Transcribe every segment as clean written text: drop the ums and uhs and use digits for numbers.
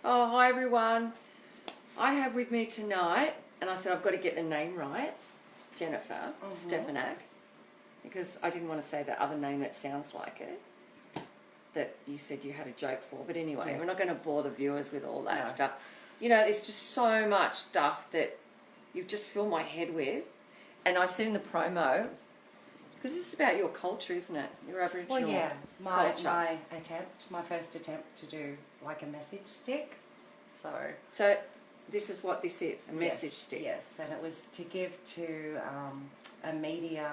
Oh, hi everyone. I have with me tonight, and I said I've got to get the name right, Jennifer Stefanac, because I didn't want to say that other name that sounds like it, that you said you had a joke for. But anyway, we're not going to bore the viewers with all that stuff. You know, there's just so much stuff that you've just filled my head with. And I said in the promo, because this is about your culture, isn't it? Your Aboriginal culture. My first attempt to do like a message stick. So this is what this is, a message stick. Yes, and it was to give to a media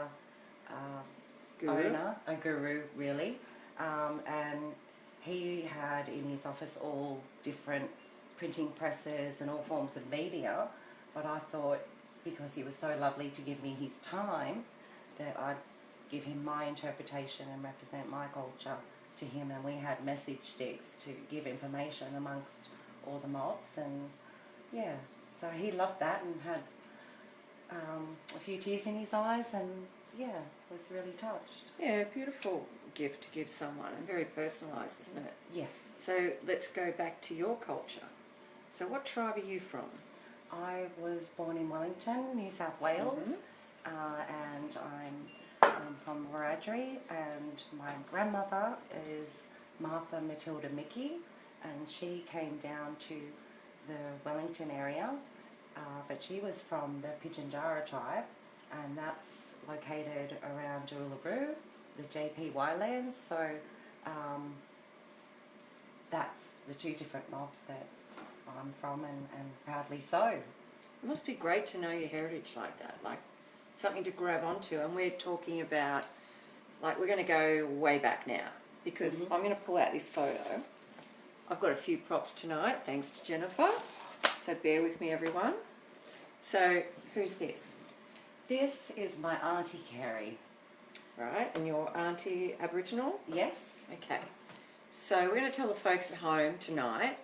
Guru. a guru really, and he had in his office all different printing presses and all forms of media, but I thought because he was so lovely to give me his time that I'd give him my interpretation and represent my culture to him, and we had message sticks to give information amongst all the mobs, and so he loved that and had a few tears in his eyes, and was really touched. Yeah, beautiful gift to give someone, and very personalised, isn't it? Yes. So let's go back to your culture. So what tribe are you from? I was born in Wellington, New South Wales, and I'm from Wiradjuri, and my grandmother is Martha Matilda Mickey, and she came down to the Wellington area, but she was from the Pitjantjatjara tribe, and that's located around Uluru, the JPY lands, so that's the two different mobs that I'm from, and proudly so. It must be great to know your heritage like that, like something to grab onto. And we're talking about, like, we're going to go way back now, because I'm going to pull out this photo. I've got a few props tonight, thanks to Jennifer, so bear with me everyone. So, who's this? This is my Auntie Carrie. Right, and your auntie Aboriginal? Yes. Okay, so we're going to tell the folks at home tonight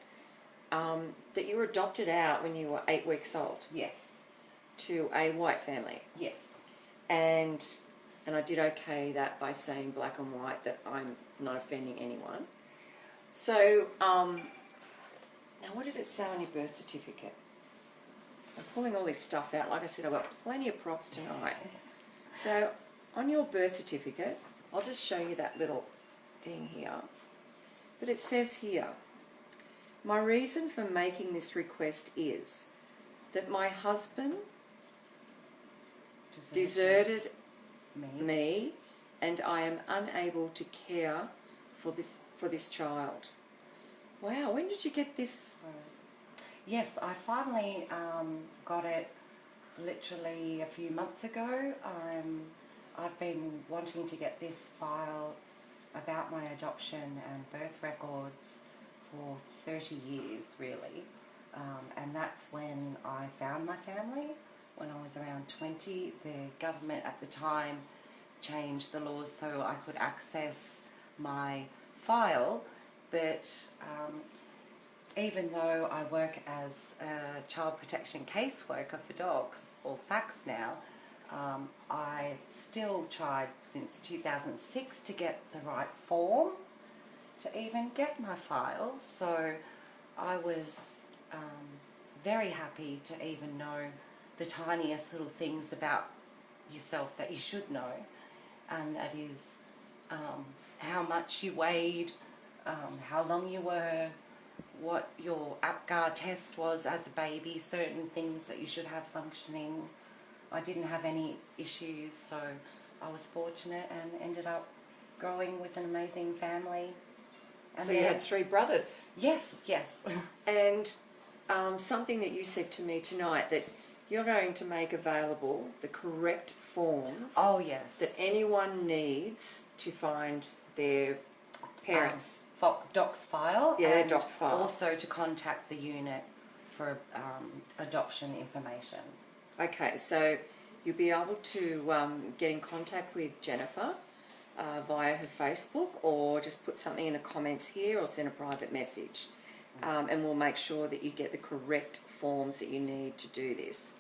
that you were adopted out when you were 8 weeks old. Yes. To a white family. Yes. And I did okay that by saying black and white, that I'm not offending anyone. So, now what did it say on your birth certificate? I'm pulling all this stuff out. Like I said, I've got plenty of props tonight. So, on your birth certificate, I'll just show you that little thing here. But it says here, my reason for making this request is that my husband deserted me, and I am unable to care for this child. Wow, when did you get this? Yes, I finally got it literally a few months ago. I've been wanting to get this file about my adoption and birth records for 30 years really, and that's when I found my family. When I was around 20, the government at the time changed the laws so I could access my file, but even though I work as a child protection caseworker for dogs, or FACS now, I still tried since 2006 to get the right form to even get my file. So I was very happy to even know the tiniest little things about yourself that you should know, and that is how much you weighed, how long you were, what your APGAR test was as a baby, certain things that you should have functioning. I didn't have any issues, so I was fortunate and ended up growing with an amazing family. And so you had 3 brothers? Yes, yes. And something that you said to me tonight, that you're going to make available the correct forms that anyone needs to find their parents. Docs file. Yeah, their docs file. Also to contact the unit for adoption information. Okay, so you'll be able to get in contact with Jennifer via her Facebook, or just put something in the comments here, or send a private message. And we'll make sure that you get the correct forms that you need to do this.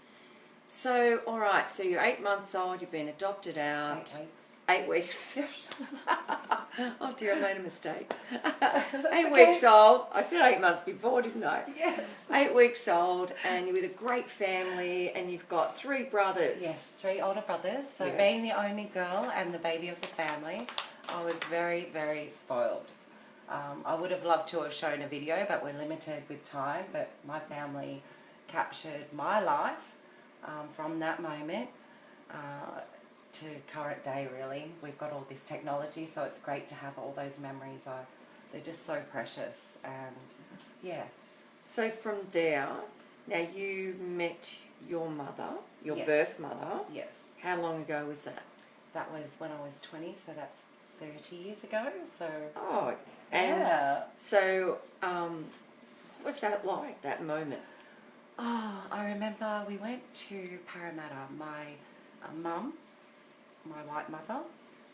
So, alright, so you're 8 months old, you've been adopted out. 8 weeks. 8 weeks. Oh dear, I made a mistake. 8 okay. weeks old. I said 8 months before, didn't I? Yes. 8 weeks old, and you're with a great family, and you've got 3 brothers. Yes, 3 older brothers. So Yeah. being the only girl and the baby of the family, I was very, very spoiled. I would have loved to have shown a video, but we're limited with time. But my family captured my life from that moment to current day, really. We've got all this technology, so it's great to have all those memories. They're just so precious, and yeah. So from there, now you met your mother, your Yes. birth mother. Yes. How long ago was that? That was when I was 20, so that's 30 years ago. So Oh, and yeah. so what was that like, that moment? Oh, I remember we went to Parramatta. My mum, my white mother,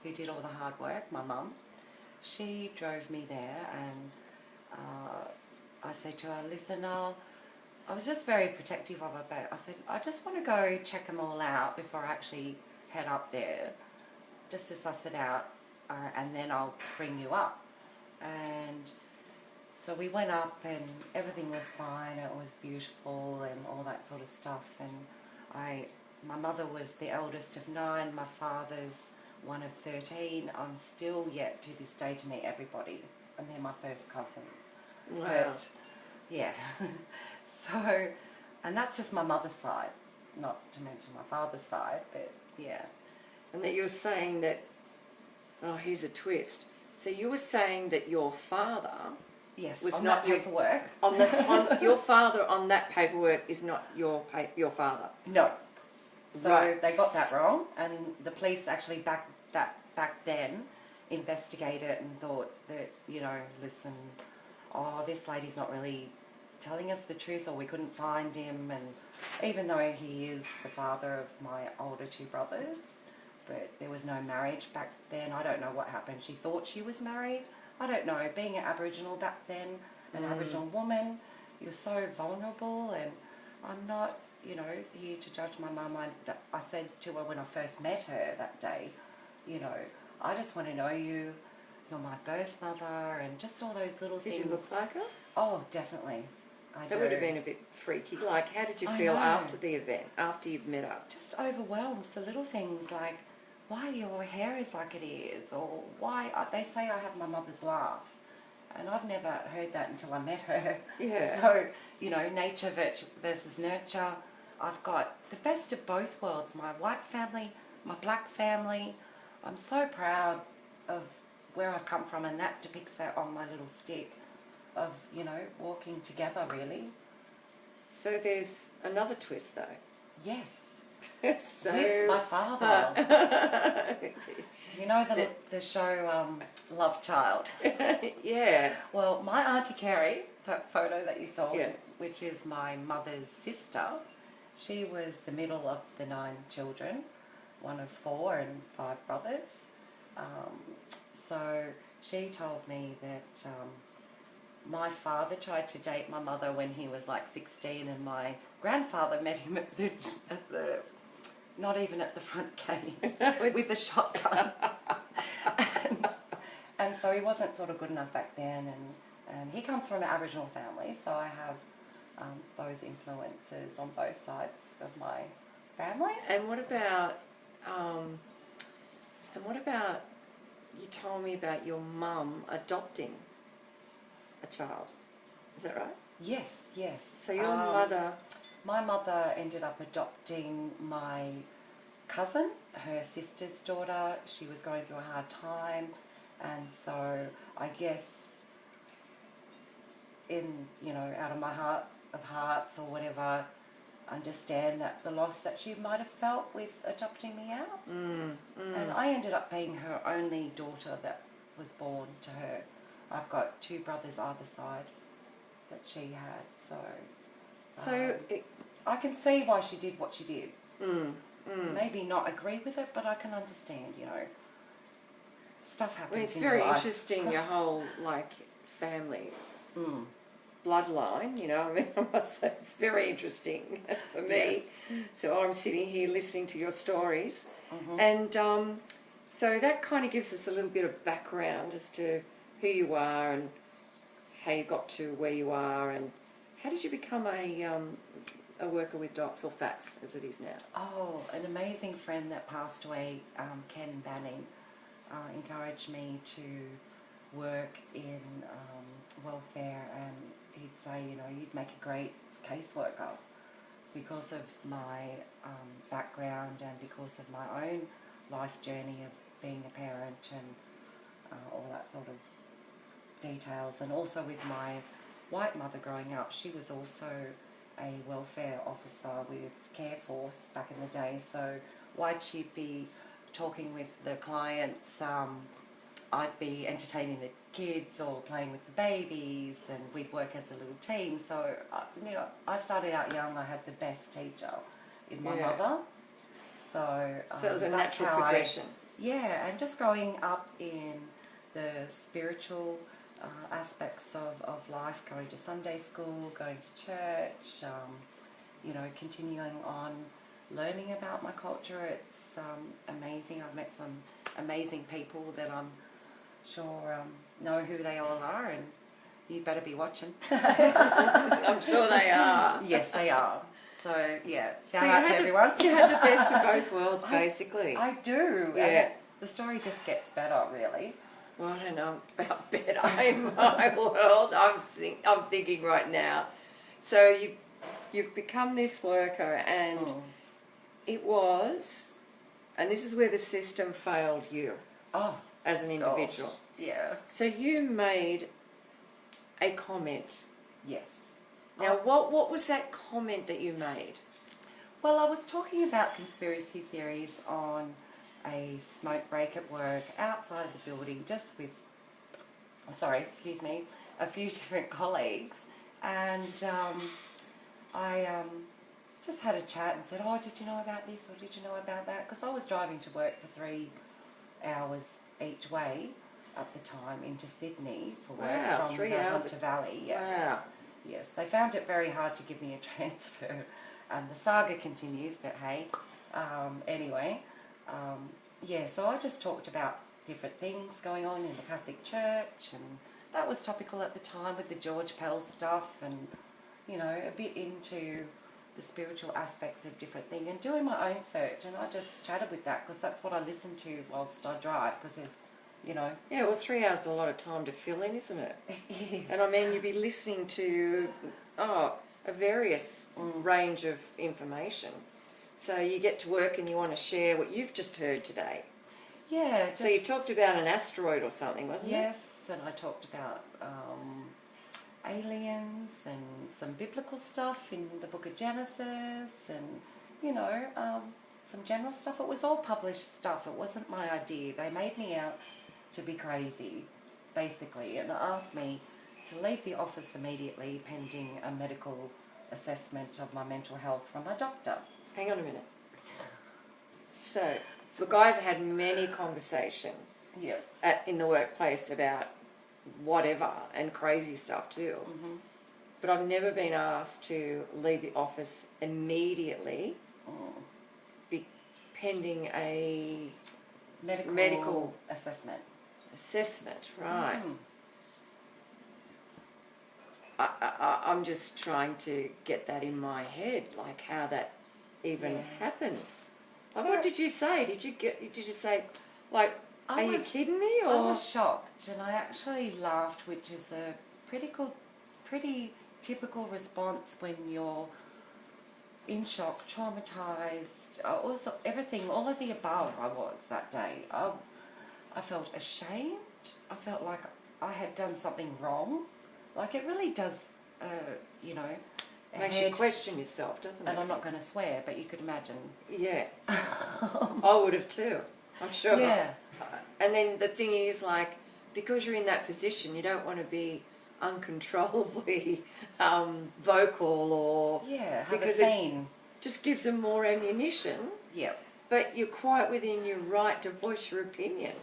who did all the hard work, my mum, she drove me there, and I said to her, listen, I was just very protective of her, but I said, I just want to go check them all out before I actually head up there, just to suss it out, and then I'll bring you up. And so we went up, and everything was fine. It was beautiful and all that sort of stuff. And my mother was the eldest of 9. My father's one of 13. I'm still yet to this day to meet everybody, and they're my first cousins. Wow. But yeah, so, and that's just my mother's side, not to mention my father's side. But yeah. And that you're saying that, oh, here's a twist. So you were saying that your father Yes, was on not that your paperwork. on your father on that paperwork is not your father. No. So Right. they got that wrong, and the police actually back then investigated and thought that, you know, listen, this lady's not really telling us the truth, or we couldn't find him, and even though he is the father of my older 2 brothers, but there was no marriage back then. I don't know what happened. She thought she was married. I don't know. Being an Aboriginal back then, an Aboriginal woman, you're so vulnerable, and I'm not, you know, here to judge my mum. I said to her when I first met her that day, you know, I just want to know you. You're my birth mother, and just all those little things. Did you look like her? Oh, definitely. That would have been a bit freaky. Like, how did you feel know. after the event, after you'd met her? Just overwhelmed. The little things like, why your hair is like it is, or why they say I have my mother's laugh, and I've never heard that until I met her. Yeah. So, you know, nature versus nurture. I've got the best of both worlds, my white family, my black family. I'm so proud of where I've come from, and that depicts that on my little stick of, you know, walking together, really. So there's another twist though. Yes. So With my father. You know the show Love Child? Yeah. Well, my Auntie Carrie, that photo that you saw, Yeah. which is my mother's sister, she was the middle of the 9 children, one of 4 and 5 brothers. So she told me that my father tried to date my mother when he was like 16, and my grandfather met him at the not even at the front gate with a shotgun. and so he wasn't sort of good enough back then, and he comes from an Aboriginal family, so I have those influences on both sides of my family. And what about you told me about your mum adopting a child. Is that right? Yes, yes. So your mother... My mother ended up adopting my cousin, her sister's daughter. She was going through a hard time, and so I guess in, you know, out of my heart of hearts or whatever, understand that the loss that she might have felt with adopting me out. And I ended up being her only daughter that was born to her. I've got 2 brothers either side that she had, so I can see why she did what she did. Maybe not agree with it, but I can understand, you know. Stuff happens. I mean, it's in very your life. interesting, your whole, like, family bloodline, you know. I mean, I must say, it's very interesting for me. Yes. So I'm sitting here listening to your stories. And So that kind of gives us a little bit of background as to who you are and how you got to where you are, and how did you become a worker with docs, or FACS as it is now? Oh, an amazing friend that passed away, Ken Banning, encouraged me to work in welfare, and he'd say, you know, you'd make a great caseworker because of my background and because of my own life journey of being a parent and all that sort of details. And also with my white mother growing up, she was also a welfare officer with Care Force back in the day, so while she'd be talking with the clients, I'd be entertaining the kids or playing with the babies, and we'd work as a little team. So, you know, I started out young. I had the best teacher in my mother. So it was a natural progression. And just growing up in the spiritual aspects of life, going to Sunday school, going to church, you know, continuing on learning about my culture. It's amazing. I've met some amazing people that I'm sure know who they all are, and you better be watching. I'm sure they are. Yes, they are. So, yeah, shout out to everyone. You had the best of both worlds, basically. I do. Yeah. And the story just gets better, really. Well, I don't know about better in my world. I'm thinking right now. So you've become this worker, and it was, and this is where the system failed you as an individual. Gosh. Yeah. So you made a comment. Yes. Now, what was that comment that you made? Well, I was talking about conspiracy theories on a smoke break at work outside the building, just with, a few different colleagues, and I just had a chat and said, oh, did you know about this, or did you know about that? Because I was driving to work for 3 hours each way at the time into Sydney for work from 3 the hours Hunter Valley. Yes. Wow. Yes, they found it very hard to give me a transfer, and the saga continues, but hey, anyway, so I just talked about different things going on in the Catholic Church, and that was topical at the time with the George Pell stuff, and, you know, a bit into the spiritual aspects of different things, and doing my own search, and I just chatted with that because that's what I listen to whilst I drive, because there's, you know. Yeah, well, 3 hours is a lot of time to fill in, isn't it? Yes. And I mean, you'd be listening to a various range of information. So you get to work and you want to share what you've just heard today. Yeah. So you talked about an asteroid or something, wasn't it? Yes, and I talked about aliens and some biblical stuff in the book of Genesis, and, you know, some general stuff. It was all published stuff. It wasn't my idea. They made me out to be crazy, basically, and asked me to leave the office immediately pending a medical assessment of my mental health from my doctor. Hang on a minute. So, look, I've had many conversations Yes. in the workplace about whatever, and crazy stuff too. Mm-hmm. But I've never been asked to leave the office immediately, pending a medical assessment. Assessment, right? Mm. I'm just trying to get that in my head, like how that even happens. Like, what did you say? Did you say, like, are you kidding me? Or I was shocked, and I actually laughed, which is a pretty typical response when you're in shock, traumatized, also everything, all of the above. I was that day. I felt ashamed. I felt like I had done something wrong. Like, it really does, you know. Makes you question yourself, doesn't it? And I'm not going to swear, but you could imagine. Yeah. I would have too, I'm sure. Yeah. And then the thing is, like, because you're in that position, you don't want to be uncontrollably vocal, or have because a scene. It just gives them more ammunition. Yeah. But you're quite within your right to voice your opinion.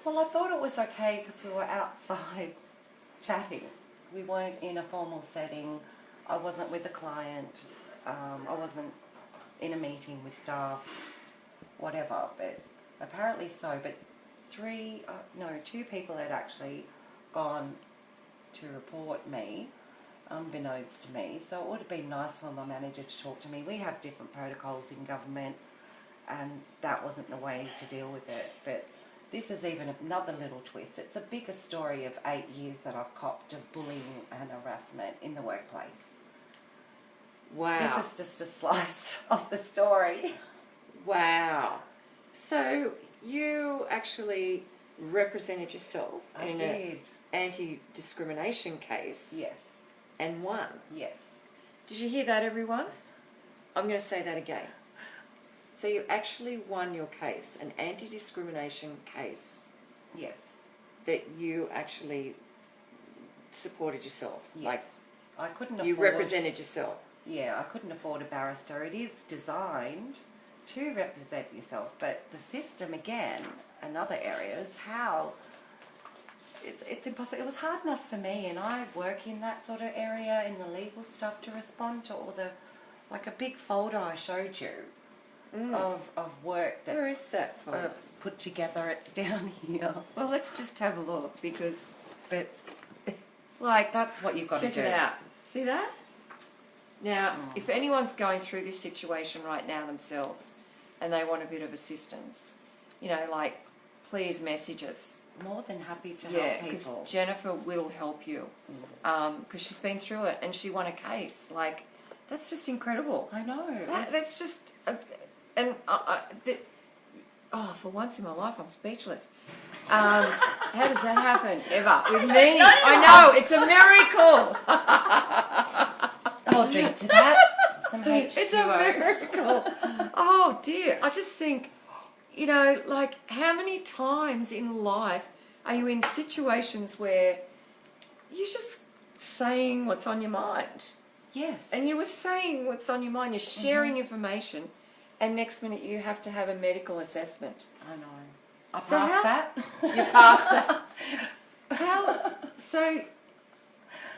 Well, I thought it was okay because we were outside chatting. We weren't in a formal setting. I wasn't with a client. I wasn't in a meeting with staff, whatever. But apparently so, but two people had actually gone to report me, unbeknownst to me. So it would have been nice for my manager to talk to me. We have different protocols in government, and that wasn't the way to deal with it. But this is even another little twist. It's a bigger story of 8 years that I've copped of bullying and harassment in the workplace. Wow. This is just a slice of the story. Wow. So you actually represented yourself I in did. an anti-discrimination case. Yes. And won. Yes. Did you hear that, everyone? I'm going to say that again. So you actually won your case, an anti-discrimination case. Yes. That you actually supported yourself. Yes. Like I couldn't afford... you represented yourself. Yeah, I couldn't afford a barrister. It is designed to represent yourself, but the system, again, in other areas, how... It's impossible. It was hard enough for me, and I work in that sort of area, in the legal stuff, to respond to all the... Like a big folder I showed you of work that... Where is that from? Put together. It's down here. Well, let's just have a look, because... But like... that's what you've got to do. Check it out. See that? Now, if anyone's going through this situation right now themselves and they want a bit of assistance, you know, like, please message us. More than happy to help Yeah, because people. Jennifer will help you. Because she's been through it and she won a case. Like, that's just incredible. I know. That's just... for once in my life, I'm speechless. How does that happen ever with me? I know, it's a miracle. I'll drink to that. Some H2O. It's a miracle. Oh dear. I just think, you know, like how many times in life are you in situations where you're just saying what's on your mind? Yes. And you were saying what's on your mind, you're sharing information, and next minute you have to have a medical assessment. I know. I passed So that. You passed that.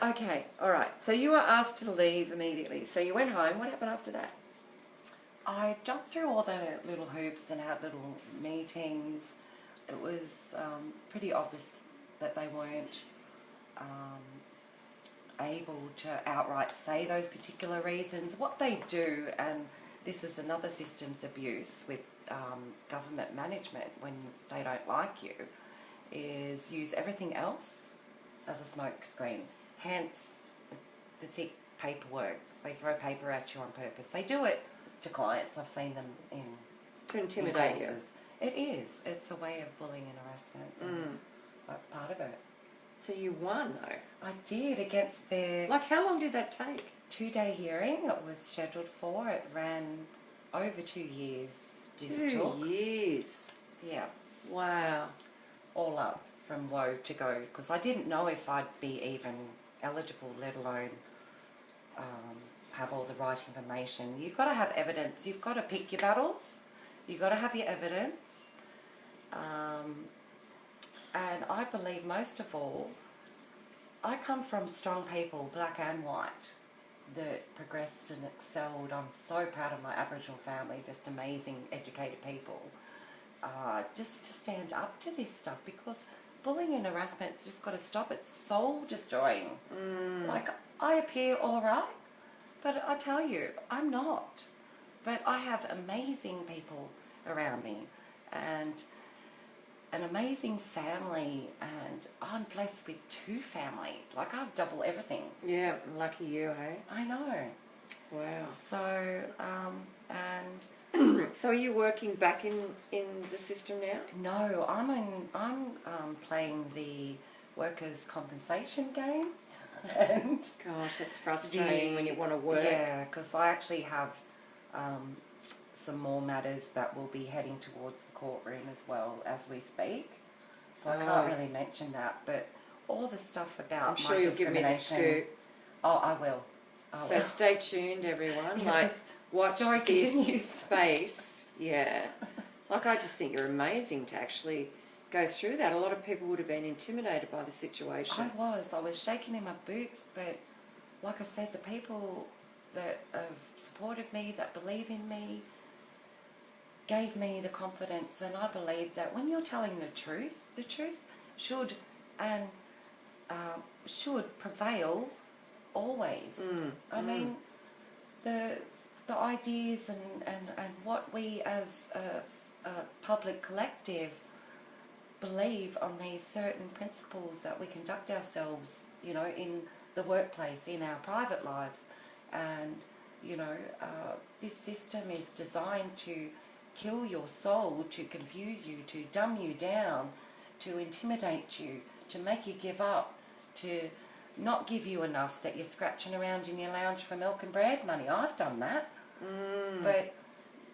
Okay, all right. So you were asked to leave immediately. So you went home. What happened after that? I jumped through all the little hoops and had little meetings. It was pretty obvious that they weren't able to outright say those particular reasons. What they do, and this is another systems abuse with government management when they don't like you, is use everything else as a smoke screen. Hence the thick paperwork. They throw paper at you on purpose. They do it to clients. I've seen them in... To intimidate you. It is. It's a way of bullying and harassment. That's part of it. So you won, though. I did, against their... Like, how long did that take? 2-day hearing it was scheduled for. It ran over 2 years. 2 years. Yeah. Wow. All up from woe to go. Because I didn't know if I'd be even eligible, let alone have all the right information. You've got to have evidence. You've got to pick your battles. You've got to have your evidence. And I believe most of all, I come from strong people, black and white, that progressed and excelled. I'm so proud of my Aboriginal family, just amazing, educated people. Just to stand up to this stuff, because bullying and harassment's just got to stop. It's soul destroying. Like, I appear all right, but I tell you, I'm not. But I have amazing people around me and an amazing family, and I'm blessed with 2 families. Like, I've double everything. Yeah, lucky you, hey? I know. Wow. So, So are you working back in the system now? no, I'm playing the workers' compensation game. And Gosh, that's frustrating when you want to work. Yeah, because I actually have some more matters that will be heading towards the courtroom as well as we speak. So I can't really mention that, but all the stuff about I'm sure my you'll give me the discrimination... scoop. Oh, I will. So stay tuned, everyone. Yeah, Like, the watch story this continues. space. Yeah. Like, I just think you're amazing to actually go through that. A lot of people would have been intimidated by the situation. I was shaking in my boots, but like I said, the people that have supported me, that believe in me, gave me the confidence, and I believe that when you're telling the truth should and should prevail always. I mean, the ideas and what we as a public collective believe on these certain principles that we conduct ourselves, you know, in the workplace, in our private lives. And, you know, this system is designed to kill your soul, to confuse you, to dumb you down, to intimidate you, to make you give up, to not give you enough that you're scratching around in your lounge for milk and bread money. I've done that. But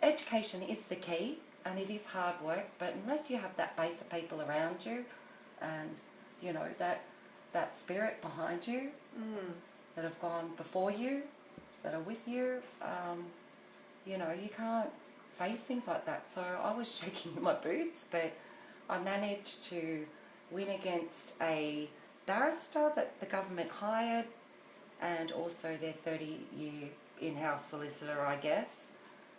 education is the key, and it is hard work, but unless you have that base of people around you and, you know, that spirit behind you that have gone before you, that are with you, you know, you can't face things like that. So I was shaking in my boots, but I managed to win against a barrister that the government hired, and also their 30-year in-house solicitor, I guess,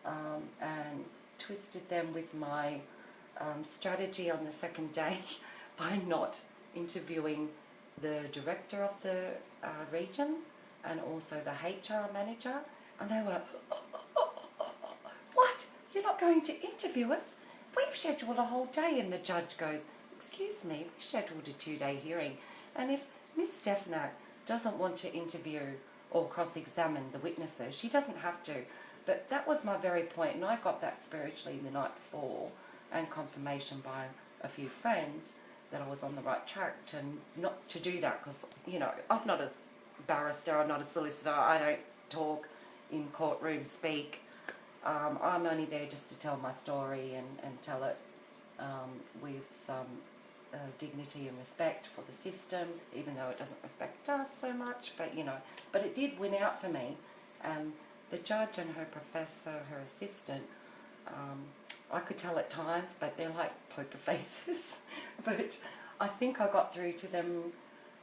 and twisted them with my strategy on the second day by not interviewing the director of the region and also the HR manager. And they were, what? You're not going to interview us? We've scheduled a whole day. And the judge goes, excuse me, we scheduled a 2-day hearing. And if Miss Stefanac doesn't want to interview or cross-examine the witnesses, she doesn't have to. But that was my very point, and I got that spiritually the night before, and confirmation by a few friends that I was on the right track to not to do that, because, you know, I'm not a barrister, I'm not a solicitor, I don't talk in courtroom speak. I'm only there just to tell my story and tell it with dignity and respect for the system, even though it doesn't respect us so much, but, you know, but it did win out for me. And the judge and her professor, her assistant, I could tell at times, but they're like poker faces. But I think I got through to them,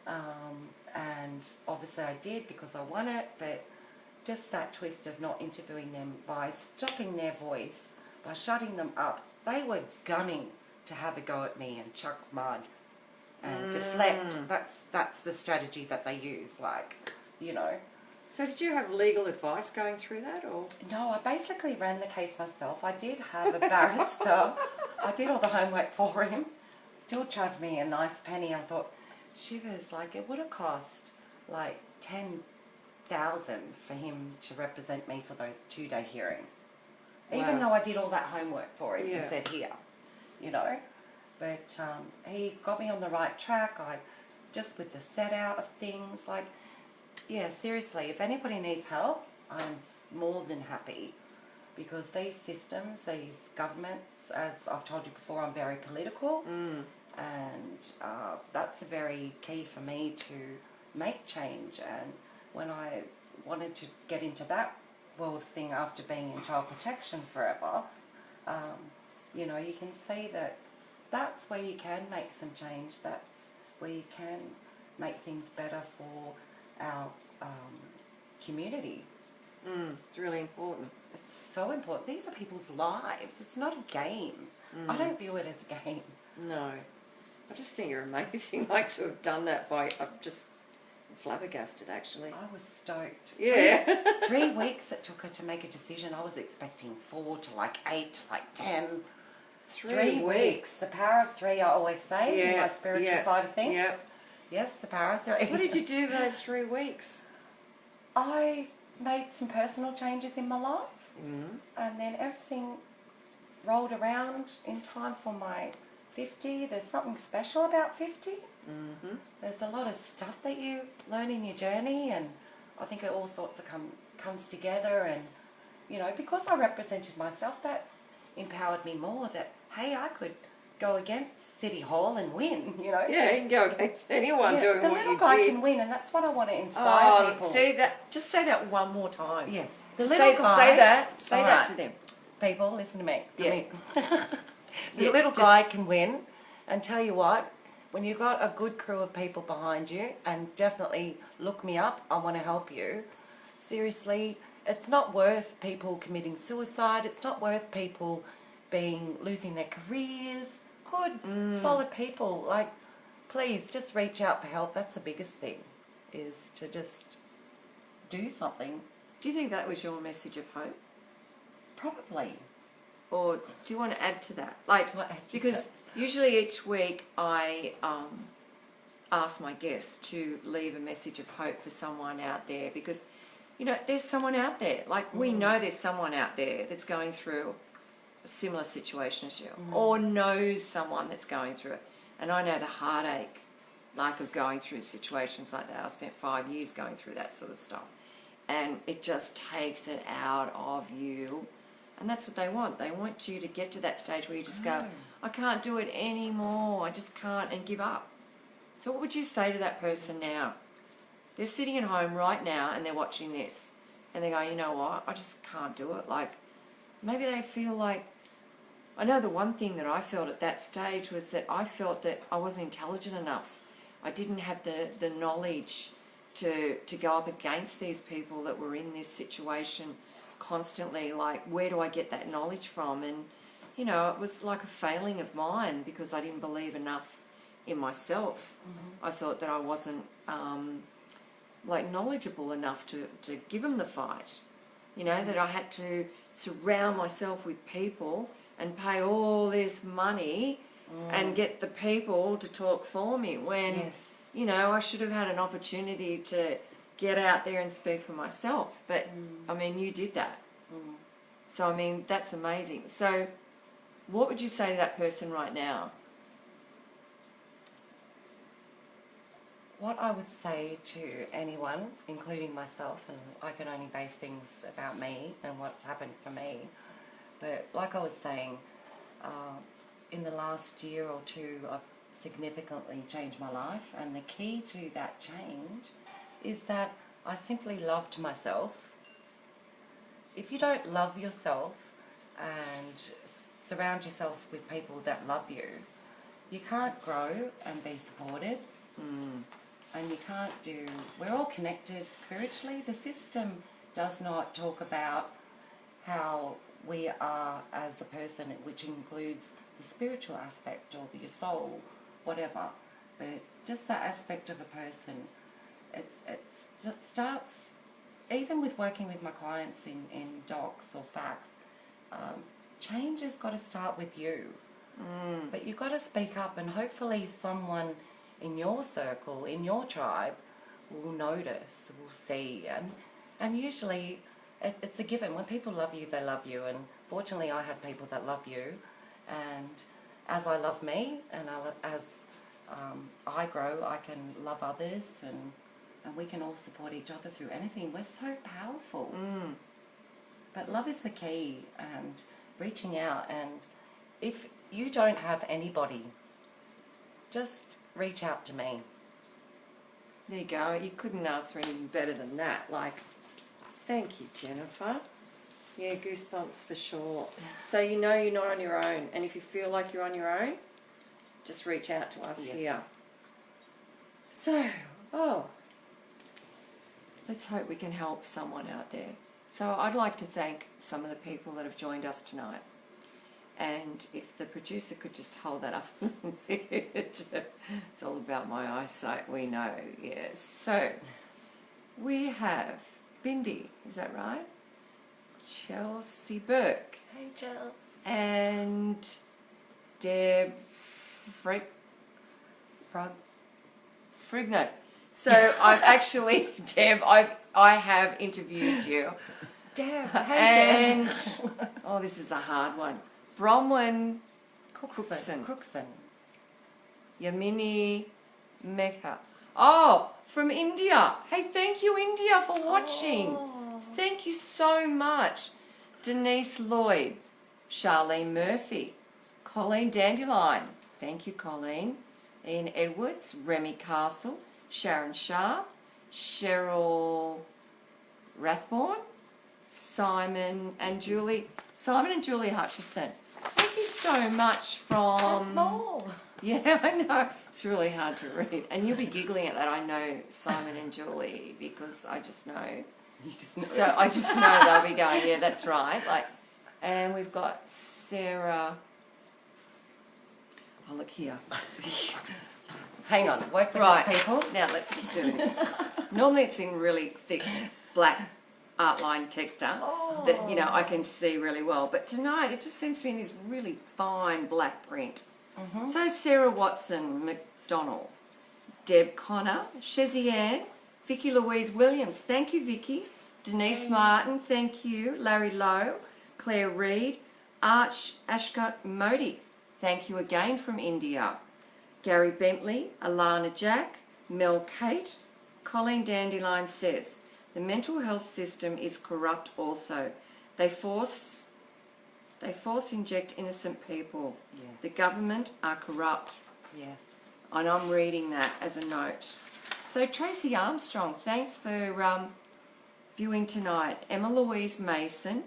and obviously I did because I won it, but just that twist of not interviewing them, by stopping their voice, by shutting them up, they were gunning to have a go at me and chuck mud and deflect. That's the strategy that they use, like, you know. So did you have legal advice going through that, or? No, I basically ran the case myself. I did have a barrister. I did all the homework for him. Still charged me a nice penny. I thought, shivers, like it would have cost like $10,000 for him to represent me for the 2-day hearing. Wow. Even though I did all that homework for him and Yeah. said, here, you know. But he got me on the right track. I just with the set out of things, like, yeah, seriously, if anybody needs help, I'm more than happy, because these systems, these governments, as I've told you before, I'm very political, and that's very key for me to make change. And when I wanted to get into that world thing after being in child protection forever, you know, you can see that that's where you can make some change. That's where you can make things better for our community. It's really important. It's so important. These are people's lives. It's not a game. I don't view it as a game. No. I just think you're amazing, like, to have done that by, I'm just flabbergasted, actually. I was stoked. Yeah. 3 weeks it took her to make a decision. I was expecting 4 to like 8 to like 10. 3 weeks. The power of 3, I always say, in my spiritual side of things. Yep. Yes, the power of 3. What did you do those 3 weeks? I made some personal changes in my life, and then everything rolled around in time for my 50. There's something special about 50. There's a lot of stuff that you learn in your journey, and I think it all sorts of comes together. And, you know, because I represented myself, that empowered me more, that, hey, I could go against City Hall and win, you know. Yeah, you can go against anyone doing what you did. The little guy can win, and that's what I want to inspire people. See that? Just say that one more time. Yes. The little guy. Say that. Say that to them. People, listen to me. Yeah. The little guy can win, and tell you what, when you've got a good crew of people behind you, and definitely look me up, I want to help you. Seriously, it's not worth people committing suicide. It's not worth people losing their careers. Good, solid people. Like, please just reach out for help. That's the biggest thing, is to just do something. Do you think that was your message of hope? Probably. Or do you want to add to that? Like, because usually each week I ask my guests to leave a message of hope for someone out there, because, you know, there's someone out there. Like, we know there's someone out there that's going through a similar situation as you, or knows someone that's going through it. And I know the heartache, like, of going through situations like that. I spent 5 years going through that sort of stuff. And it just takes it out of you. And that's what they want. They want you to get to that stage where you just go, I can't do it anymore. I just can't, and give up. So what would you say to that person now? They're sitting at home right now and they're watching this. And they're going, you know what? I just can't do it. Like, maybe they feel like, I know the one thing that I felt at that stage was that I felt that I wasn't intelligent enough. I didn't have the knowledge to go up against these people that were in this situation constantly. Like, where do I get that knowledge from? And, you know, it was like a failing of mine because I didn't believe enough in myself. I thought that I wasn't like knowledgeable enough to give them the fight. You know, that I had to surround myself with people and pay all this money and get the people to talk for me when, you know, I should have had an opportunity to get out there and speak for myself. But, I mean, you did that. So, I mean, that's amazing. So, what would you say to that person right now? What I would say to anyone, including myself, and I can only base things about me and what's happened for me, but like I was saying, in the last year or two, I've significantly changed my life, and the key to that change is that I simply loved myself. If you don't love yourself and surround yourself with people that love you, you can't grow and be supported. And you can't do, we're all connected spiritually. The system does not talk about how we are as a person, which includes the spiritual aspect or your soul, whatever. But just that aspect of a person, it starts, even with working with my clients in docs or facts, change has got to start with you. But you've got to speak up, and hopefully someone in your circle, in your tribe, will notice, will see, and usually it's a given. When people love you, they love you, and fortunately I have people that love you, and as I love me, and as I grow, I can love others, and we can all support each other through anything. We're so powerful. But love is the key, and reaching out, and if you don't have anybody, just reach out to me. There you go. You couldn't ask for anything better than that. Like, thank you, Jennifer. Yeah, goosebumps for sure. So you know you're not on your own. And if you feel like you're on your own, just reach out to us here. So, let's hope we can help someone out there. So I'd like to thank some of the people that have joined us tonight. And if the producer could just hold that up a little bit. It's all about my eyesight, we know, yes. So, we have Bindi, is that right? Chelsea Burke. Hey, Chels. And Deb Frigno. So, I've actually, Deb, I have interviewed you. Deb, hey, and, oh, this is a hard one. Bronwyn Crookson. Yamini Mekha. Oh, from India. Hey, thank you, India, for watching. Thank you so much. Denise Lloyd. Charlene Murphy. Colleen Dandelion. Thank you, Colleen. Ian Edwards. Remy Castle. Sharon Sharp. Cheryl Rathborn. Simon and Julie Hutchison. Thank you so much from... That's small. Yeah, I know. It's really hard to read. And you'll be giggling at that. I know Simon and Julie because I just know. You just know. So I just know they'll be going, yeah, that's right. Like, And we've got Sarah. Oh, look here. Hang on, work with Right. us, people. Now let's just do this. Normally it's in really thick black outline texture that, you know, I can see really well. But tonight it just seems to be in this really fine black print. So Sarah Watson McDonald, Deb Connor, Shezzy Ann, Vicky Louise Williams, thank you Vicky, Denise Martin, thank you, Larry Lowe, Claire Reed, Arch Ashkat Modi, thank you again from India, Gary Bentley, Alana Jack, Mel Kate, Colleen Dandelion says, the mental health system is corrupt also. They force inject innocent people. Yes. The government are corrupt. Yes. And I'm reading that as a note. So Tracy Armstrong, thanks for viewing tonight. Emma Louise Mason,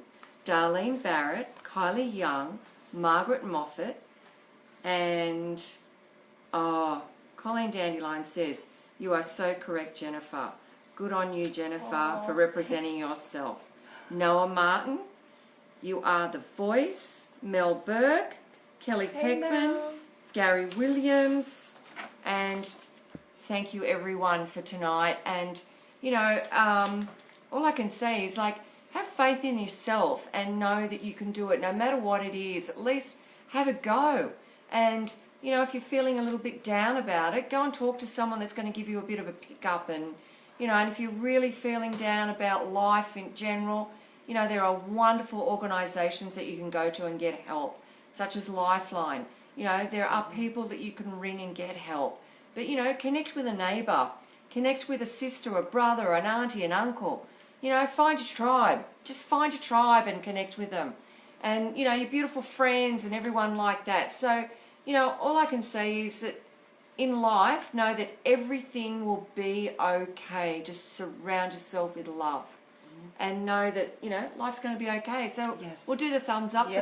Darlene Barrett, Kylie Young, Margaret Moffat, and Colleen Dandelion says, you are so correct, Jennifer. Good on you, Jennifer, for representing yourself. Noah Martin, you are the voice. Mel Burke, Kelly Peckman, Mel. Gary Williams, and thank you everyone for tonight. And, you know, all I can say is, like, have faith in yourself and know that you can do it no matter what it is. At least have a go. And, you know, if you're feeling a little bit down about it, go and talk to someone that's going to give you a bit of a pickup. And, you know, and if you're really feeling down about life in general, you know, there are wonderful organisations that you can go to and get help, such as Lifeline. You know, there are people that you can ring and get help. But, you know, connect with a neighbour, connect with a sister, a brother, an auntie, an uncle. You know, find your tribe. Just find your tribe and connect with them. And, you know, your beautiful friends and everyone like that. So, you know, all I can say is that in life, know that everything will be okay. Just surround yourself with love. And know that, you know, life's going to be okay. So Yes. we'll do the thumbs up. Yes.